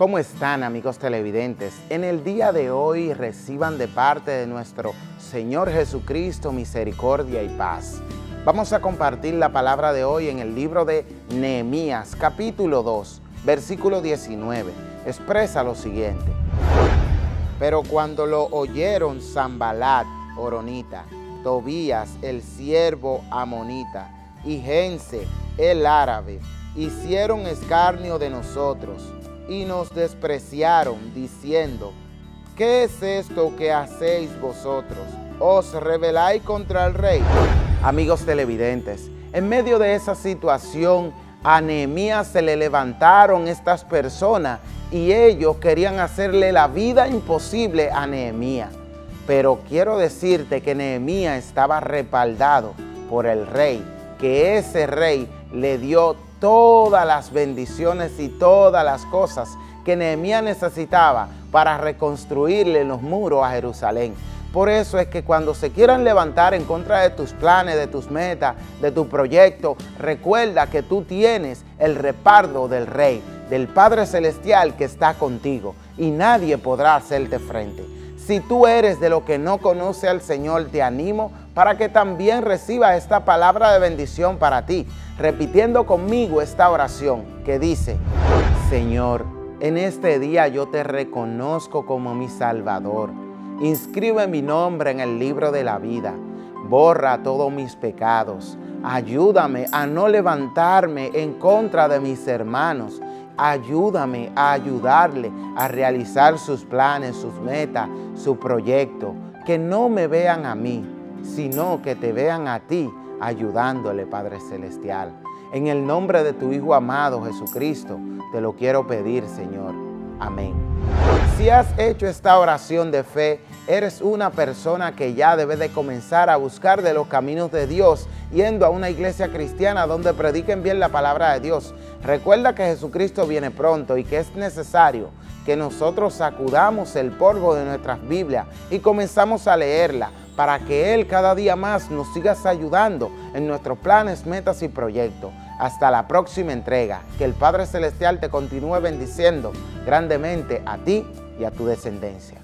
¿Cómo están, amigos televidentes? En el día de hoy reciban de parte de nuestro Señor Jesucristo misericordia y paz. Vamos a compartir la palabra de hoy en el libro de Nehemías, capítulo 2, versículo 19. Expresa lo siguiente: pero cuando lo oyeron Sanballat, horonita, Tobías, el siervo amonita, y Gense, el árabe, hicieron escarnio de nosotros y nos despreciaron, diciendo: ¿qué es esto que hacéis vosotros? ¿Os rebeláis contra el rey? Amigos televidentes, en medio de esa situación, a Nehemías se le levantaron estas personas y ellos querían hacerle la vida imposible a Nehemías. Pero quiero decirte que Nehemías estaba respaldado por el rey, que ese rey le dio todas las bendiciones y todas las cosas que Nehemías necesitaba para reconstruirle los muros a Jerusalén. Por eso es que cuando se quieran levantar en contra de tus planes, de tus metas, de tu proyecto, recuerda que tú tienes el respaldo del Rey, del Padre Celestial que está contigo, y nadie podrá hacerte frente. Si tú eres de los que no conoce al Señor, te animo para que también recibas esta palabra de bendición para ti, repitiendo conmigo esta oración que dice: Señor, en este día yo te reconozco como mi Salvador. Inscribe mi nombre en el libro de la vida. Borra todos mis pecados. Ayúdame a no levantarme en contra de mis hermanos. Ayúdame a ayudarle a realizar sus planes, sus metas, su proyecto. Que no me vean a mí, sino que te vean a ti ayudándole, Padre Celestial. En el nombre de tu Hijo amado Jesucristo, te lo quiero pedir, Señor. Amén. Si has hecho esta oración de fe, eres una persona que ya debe de comenzar a buscar de los caminos de Dios, yendo a una iglesia cristiana donde prediquen bien la palabra de Dios. Recuerda que Jesucristo viene pronto y que es necesario que nosotros sacudamos el polvo de nuestras Biblias y comenzamos a leerla para que Él cada día más nos siga ayudando en nuestros planes, metas y proyectos. Hasta la próxima entrega. Que el Padre Celestial te continúe bendiciendo grandemente a ti y a tu descendencia.